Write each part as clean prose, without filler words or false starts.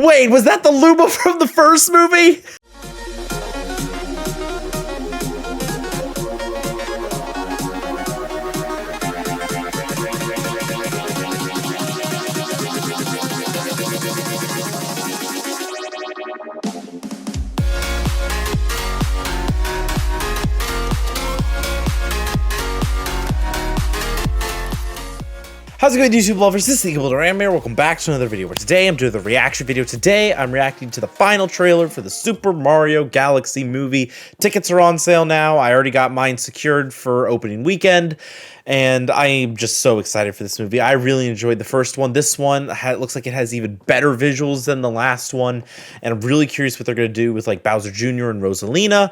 Wait, was that the Luma from the first movie? How's it going, YouTube lovers? This is Keegan-Michael here. Welcome back to another video where today I'm doing the reaction video. Today I'm reacting to the final trailer for the Super Mario Galaxy movie. Tickets are on sale now. I already got mine secured for opening weekend, and I am just so excited for this movie. I really enjoyed the first one. This one looks like it has even better visuals than the last one, and I'm really curious what they're going to do with like Bowser Jr. and Rosalina.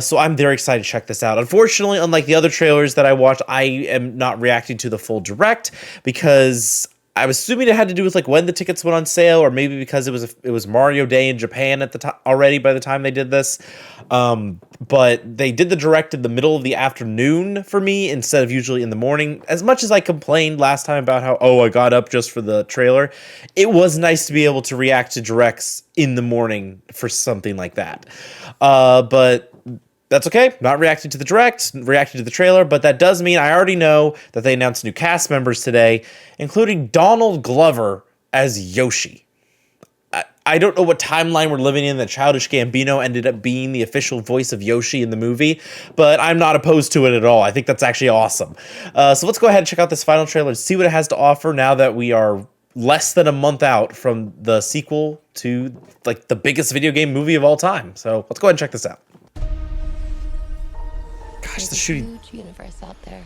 So I'm very excited to check this out. Unfortunately, unlike the other trailers that I watched, I am not reacting to the full direct, because I was assuming it had to do with like when the tickets went on sale, or maybe because it was Mario Day in Japan at the time already by the time they did this. But they did the direct in the middle of the afternoon for me instead of usually in the morning. As much as I complained last time about how, oh, I got up just for the trailer, it was nice to be able to react to directs in the morning for something like that. But that's okay. Not reacting to the direct, reacting to the trailer, but that does mean I already know that they announced new cast members today, including Donald Glover as Yoshi. I don't know what timeline we're living in that Childish Gambino ended up being the official voice of Yoshi in the movie, but I'm not opposed to it at all. I think that's actually awesome. So let's go ahead and check out this final trailer and see what it has to offer now that we are less than a month out from the sequel to like the biggest video game movie of all time. So let's go ahead and check this out. Gosh, the shooting. Huge universe out there.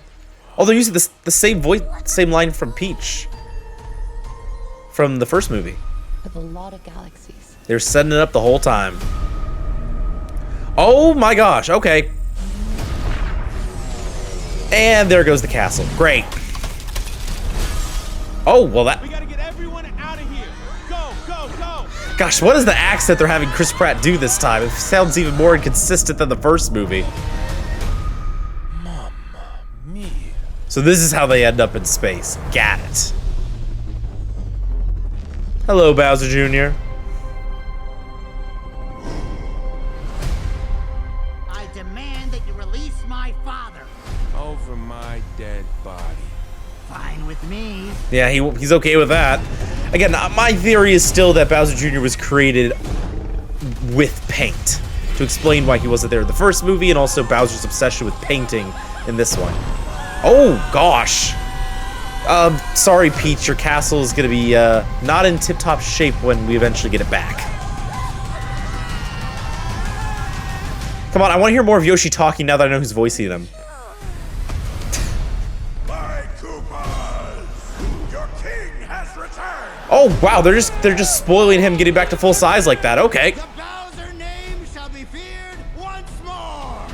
Oh, they're using the same voice, same line from Peach from the first movie. With a lot of galaxies. They're setting it up the whole time. Oh my gosh, okay. And there goes the castle. Great. Oh, well that... We gotta get everyone out of here. Go, go, go. Gosh, what is the accent they're having Chris Pratt do this time? It sounds even more inconsistent than the first movie. Mamma mia. So this is how they end up in space. Got it. Hello, Bowser Jr. I demand that you release my father. Over my dead body. Fine with me. Yeah, he's okay with that. Again, my theory is still that Bowser Jr. was created with paint, to explain why he wasn't there in the first movie, and also Bowser's obsession with painting in this one. Oh, gosh. Sorry, Peach, your castle is going to be not in tip-top shape when we eventually get it back. Come on, I want to hear more of Yoshi talking now that I know who's voicing him. My Koopas, your king has returned. Oh, wow, they're just spoiling him getting back to full size like that. Okay. The Bowser name shall be feared once more.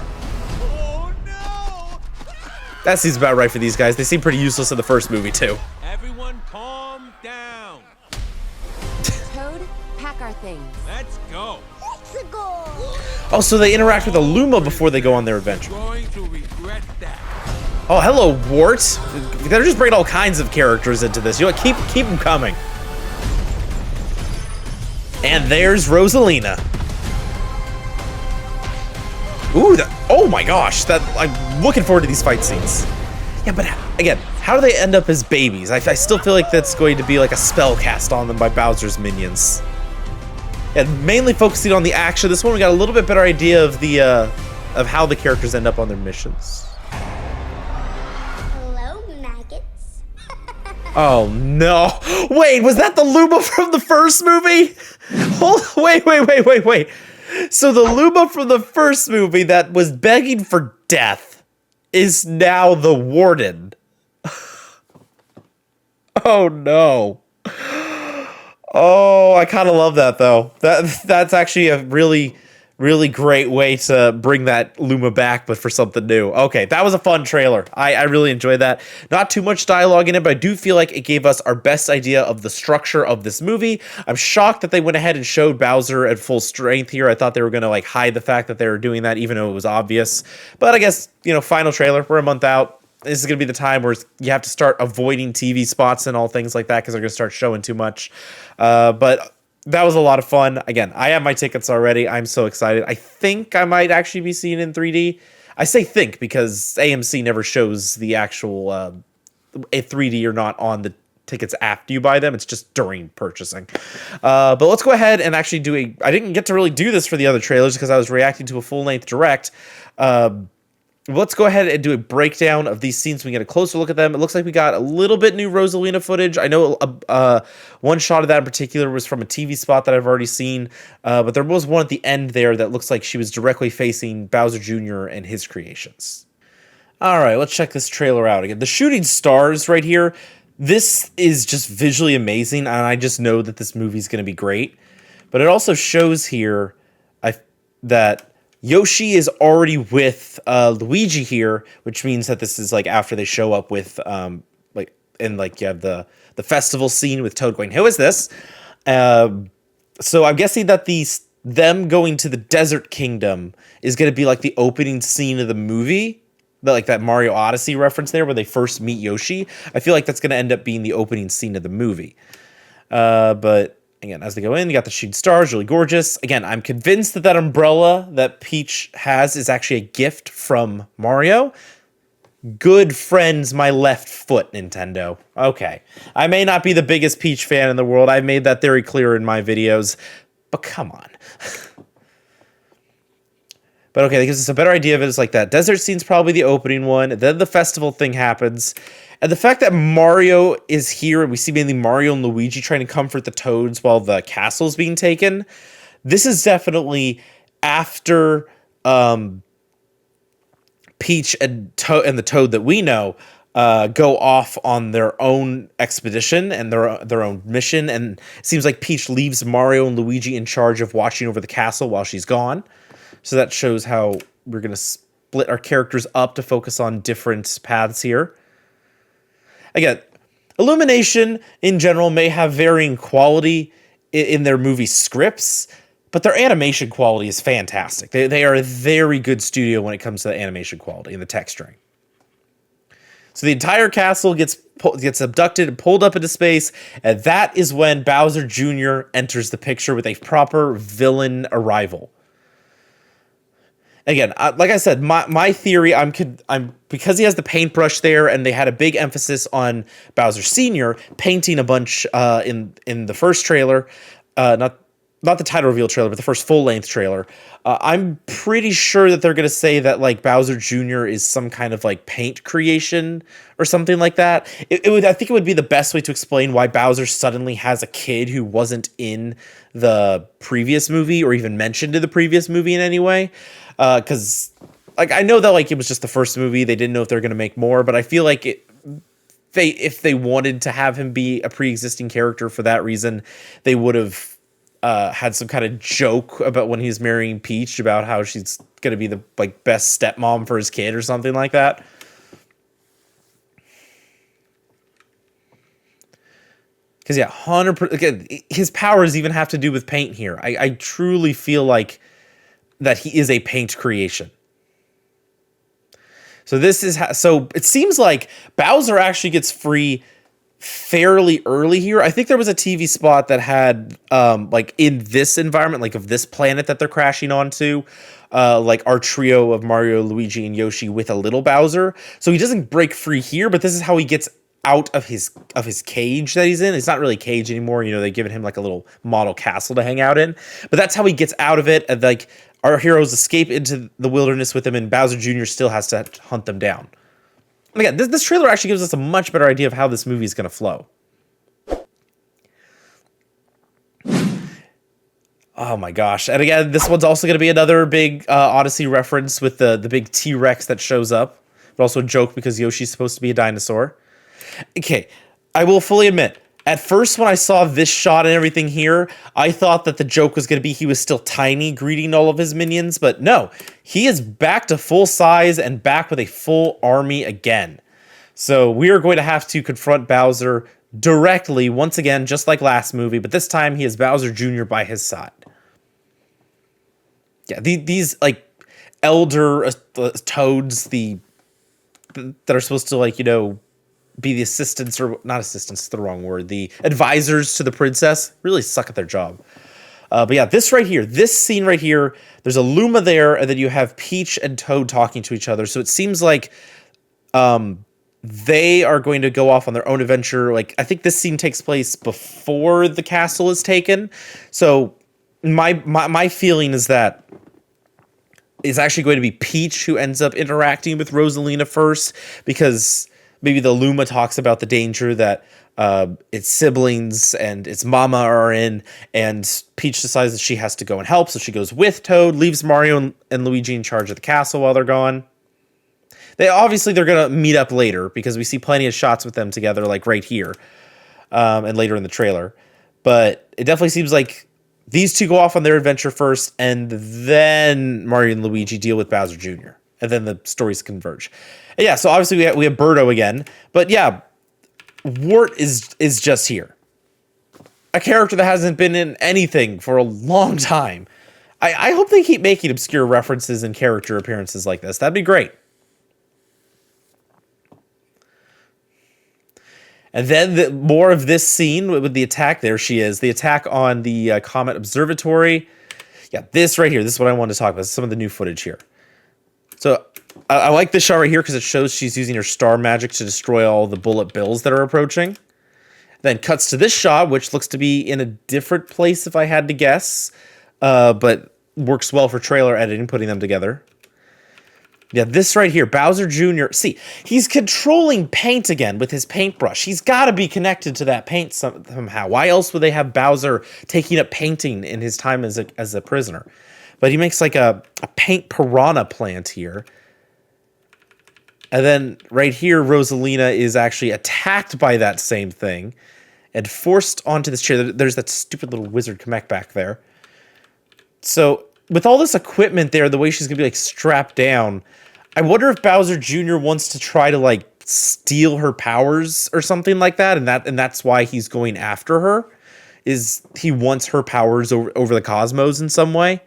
Oh no! That seems about right for these guys. They seem pretty useless in the first movie, too. Everyone calm down. Toad, pack our things. Let's go. Let's go. Oh, so they interact with a Luma before they go on their adventure. Going to regret that. Oh, hello, Wart. They're just bringing all kinds of characters into this. You know what? Keep them coming. And there's Rosalina. Ooh, oh my gosh. I'm looking forward to these fight scenes. Yeah, but again, how do they end up as babies? I still feel like that's going to be like a spell cast on them by Bowser's minions. And mainly focusing on the action. This one we got a little bit better idea of the of how the characters end up on their missions. Hello, maggots. Oh no! Wait, was that the Luma from the first movie? Wait. So the Luma from the first movie that was begging for death is now the warden. Oh no. Oh, I kind of love that though. That's actually a really great way to bring that Luma back, but for something new. Okay, that was a fun trailer. I really enjoyed that. Not too much dialogue in it, but I do feel like it gave us our best idea of the structure of this movie. I'm shocked that they went ahead and showed Bowser at full strength here. I thought they were going to like hide the fact that they were doing that, even though it was obvious. But I guess, you know, final trailer. We're a month out. This is going to be the time where you have to start avoiding TV spots and all things like that because they're going to start showing too much. But that was a lot of fun. Again, I have my tickets already. I'm so excited. I think I might actually be seeing it in 3D. I say think because AMC never shows the actual a 3D or not on the tickets after you buy them. It's just during purchasing. But let's go ahead and actually do a... I didn't get to really do this for the other trailers because I was reacting to a full-length direct. Let's go ahead and do a breakdown of these scenes so we can get a closer look at them. It looks like we got a little bit new Rosalina footage. I know one shot of that in particular was from a TV spot that I've already seen, but there was one at the end there that looks like she was directly facing Bowser Jr. and his creations. All right, let's check this trailer out again. The shooting stars right here, this is just visually amazing, and I just know that this movie's going to be great. But it also shows here that Yoshi is already with Luigi here, which means that this is like after they show up with you have the festival scene with Toad going, "Who is this?" So I'm guessing that them going to the Desert Kingdom is going to be like the opening scene of the movie, like that Mario Odyssey reference there where they first meet Yoshi. I feel like that's going to end up being the opening scene of the movie. But again, as they go in, you got the shooting stars, really gorgeous. Again, I'm convinced that umbrella that Peach has is actually a gift from Mario. Good friends, my left foot, Nintendo. Okay. I may not be the biggest Peach fan in the world. I've made that very clear in my videos. But come on. But okay, that gives us a better idea of it. It's like that desert scene's probably the opening one. Then the festival thing happens. And the fact that Mario is here, and we see mainly Mario and Luigi trying to comfort the Toads while the castle's being taken, this is definitely after Peach and the Toad that we know go off on their own expedition and their own mission. And it seems like Peach leaves Mario and Luigi in charge of watching over the castle while she's gone. So that shows how we're going to split our characters up to focus on different paths here. Again, Illumination in general may have varying quality in their movie scripts, but their animation quality is fantastic. They are a very good studio when it comes to the animation quality and the texturing. So the entire castle gets abducted and pulled up into space, and that is when Bowser Jr. enters the picture with a proper villain arrival. Again, like I said, my theory, I'm because he has the paintbrush there, and they had a big emphasis on Bowser Sr. painting a bunch in the first trailer, not the title reveal trailer, but the first full-length trailer. I'm pretty sure that they're going to say that like Bowser Jr. is some kind of like paint creation or something like that. I think it would be the best way to explain why Bowser suddenly has a kid who wasn't in the previous movie or even mentioned in the previous movie in any way. Because like I know that like it was just the first movie, they didn't know if they're going to make more, but I feel like if they wanted to have him be a pre-existing character for that reason, they would have had some kind of joke about when he's marrying Peach about how she's going to be the like best stepmom for his kid or something like that. Because yeah, 100%. Again, his powers even have to do with paint here. I truly feel like that he is a paint creation. So this is so it seems like Bowser actually gets free fairly early here. I think there was a TV spot that had like in this environment, like of this planet that they're crashing onto, like our trio of Mario, Luigi, and Yoshi with a little Bowser. So he doesn't break free here, but this is how he gets out of his cage that he's in. It's not really a cage anymore. You know, they've given him like a little model castle to hang out in. But that's how he gets out of it. And like our heroes escape into the wilderness with him, and Bowser Jr. still has to hunt them down. And again, this trailer actually gives us a much better idea of how this movie is going to flow. Oh my gosh. And again, this one's also going to be another big Odyssey reference with the big T-Rex that shows up. But also a joke because Yoshi's supposed to be a dinosaur. Okay, I will fully admit, at first when I saw this shot and everything here, I thought that the joke was going to be he was still tiny greeting all of his minions, but no, he is back to full size and back with a full army again. So we are going to have to confront Bowser directly once again, just like last movie, but this time he has Bowser Jr. by his side. Yeah, these like elder toads, that are supposed to like, you know, be the assistants, or not assistants, the wrong word, the advisors to the princess. Really suck at their job. But yeah, this scene right here, there's a Luma there, and then you have Peach and Toad talking to each other. So it seems like they are going to go off on their own adventure. Like, I think this scene takes place before the castle is taken. So my feeling is that it's actually going to be Peach who ends up interacting with Rosalina first, because maybe the Luma talks about the danger that its siblings and its mama are in, and Peach decides that she has to go and help, so she goes with Toad, leaves Mario and Luigi in charge of the castle while they're gone. They're gonna meet up later, because we see plenty of shots with them together, like right here, and later in the trailer. But it definitely seems like these two go off on their adventure first, and then Mario and Luigi deal with Bowser Jr., and then the stories converge. And yeah, so obviously we have Birdo again, but yeah, Wart is just here. A character that hasn't been in anything for a long time. I hope they keep making obscure references and character appearances like this. That'd be great. And then more of this scene with the attack. There she is. The attack on the Comet Observatory. Yeah, this right here. This is what I wanted to talk about. Some of the new footage here. So I like this shot right here because it shows she's using her star magic to destroy all the bullet bills that are approaching. Then cuts to this shot, which looks to be in a different place if I had to guess, but works well for trailer editing, putting them together. Yeah, this right here, Bowser Jr. See, he's controlling paint again with his paintbrush. He's got to be connected to that paint somehow. Why else would they have Bowser taking up painting in his time as a prisoner? But he makes like a paint piranha plant here. And then right here, Rosalina is actually attacked by that same thing and forced onto this chair. There's that stupid little wizard Kamek back there. So with all this equipment there, the way she's going to be like strapped down, I wonder if Bowser Jr. wants to try to like steal her powers or something like that. And that's why he's going after her, is he wants her powers over the cosmos in some way.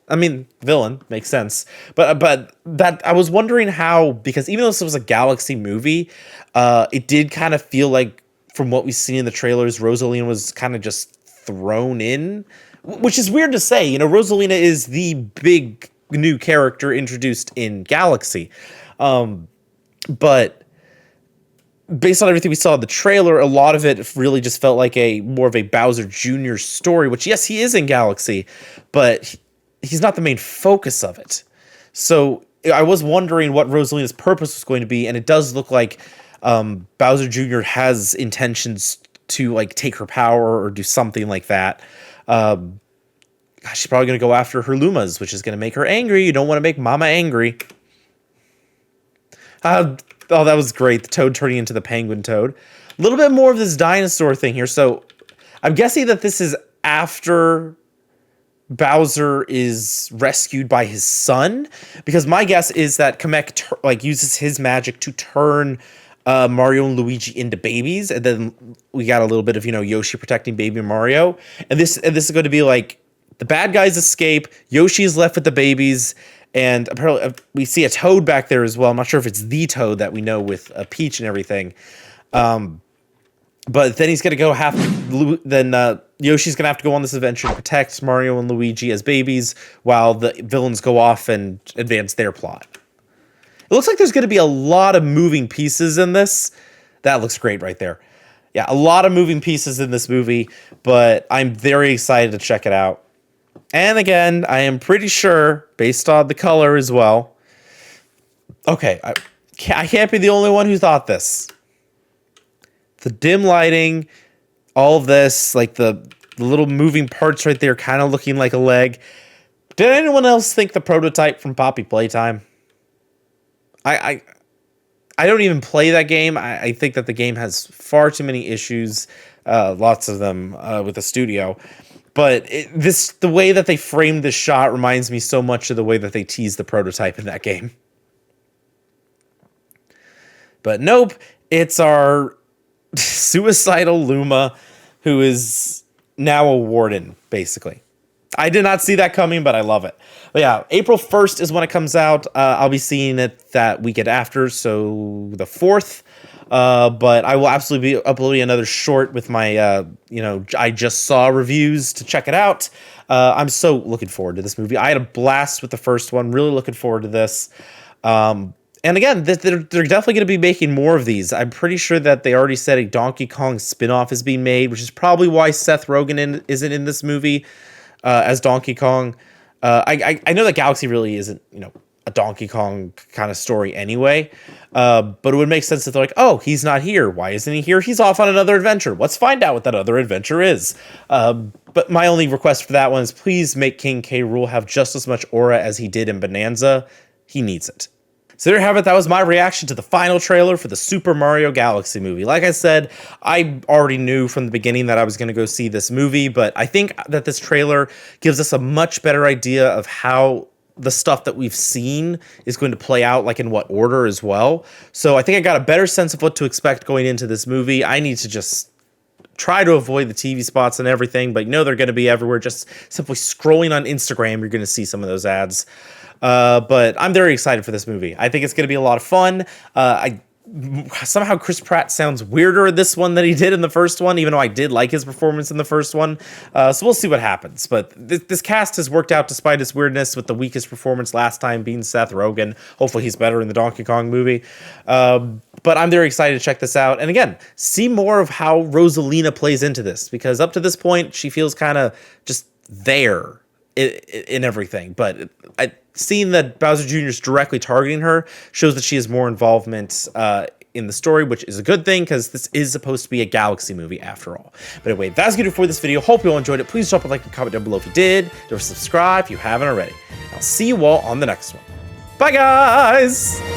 I mean, villain, makes sense. But that, I was wondering how, because even though this was a Galaxy movie, it did kind of feel like, from what we've seen in the trailers, Rosalina was kind of just thrown in, which is weird to say. You know, Rosalina is the big new character introduced in Galaxy. But based on everything we saw in the trailer, a lot of it really just felt like more of a Bowser Jr. story, which, yes, he is in Galaxy, but he's not the main focus of it. So I was wondering what Rosalina's purpose was going to be, and it does look like Bowser Jr. has intentions to like take her power or do something like that. She's probably going to go after her Lumas, which is going to make her angry. You don't want to make Mama angry. Oh, that was great. The Toad turning into the Penguin Toad. A little bit more of this dinosaur thing here. So I'm guessing that this is after Bowser is rescued by his son, because my guess is that Kamek uses his magic to turn Mario and Luigi into babies, and then we got a little bit of Yoshi protecting baby Mario, and this is going to be like the bad guys escape, Yoshi is left with the babies, and apparently we see a Toad back there as well. I'm not sure if it's the Toad that we know with Peach and everything. But then he's going to go Yoshi's going to have to go on this adventure to protect Mario and Luigi as babies while the villains go off and advance their plot. It looks like there's going to be a lot of moving pieces in this. That looks great right there. Yeah, a lot of moving pieces in this movie, but I'm very excited to check it out. And again, I am pretty sure, based on the color as well. Okay, I can't be the only one who thought this. The dim lighting, all of this, like the little moving parts right there kind of looking like a leg. Did anyone else think the prototype from Poppy Playtime? I don't even play that game. I think that the game has far too many issues, lots of them with the studio. But the way that they framed this shot reminds me so much of the way that they teased the prototype in that game. But nope, it's our suicidal Luma, who is now a warden, basically. I did not see that coming, but I love it. But yeah, April 1st is when it comes out. I'll be seeing it that weekend after, so the 4th. But I will absolutely be uploading another short with my, I just saw reviews to check it out. I'm so looking forward to this movie. I had a blast with the first one. Really looking forward to this. And again, they're definitely going to be making more of these. I'm pretty sure that they already said a Donkey Kong spinoff is being made, which is probably why Seth Rogen isn't in this movie as Donkey Kong. I know that Galaxy really isn't, a Donkey Kong kind of story anyway. But it would make sense that they're like, oh, he's not here. Why isn't he here? He's off on another adventure. Let's find out what that other adventure is. But my only request for that one is please make King K. Rool have just as much aura as he did in Bonanza. He needs it. So there you have it. That was my reaction to the final trailer for the Super Mario Galaxy movie. Like I said, I already knew from the beginning that I was going to go see this movie, but I think that this trailer gives us a much better idea of how the stuff that we've seen is going to play out, like in what order as well. So I think I got a better sense of what to expect going into this movie. I need to just try to avoid the TV spots and everything, but they're going to be everywhere. Just simply scrolling on Instagram, you're going to see some of those ads. But I'm very excited for this movie. I think it's going to be a lot of fun. Somehow Chris Pratt sounds weirder in this one than he did in the first one, even though I did like his performance in the first one. So we'll see what happens. But this cast has worked out despite its weirdness, with the weakest performance last time being Seth Rogen. Hopefully he's better in the Donkey Kong movie. But I'm very excited to check this out. And again, see more of how Rosalina plays into this, because up to this point, she feels kind of just there in everything. But seeing that Bowser Jr. is directly targeting her shows that she has more involvement in the story, which is a good thing, because this is supposed to be a Galaxy movie after all. But anyway, that's going to do it for this video. Hope you all enjoyed it. Please drop a like and comment down below if you did. Don't forget to subscribe if you haven't already. I'll see you all on the next one. Bye, guys!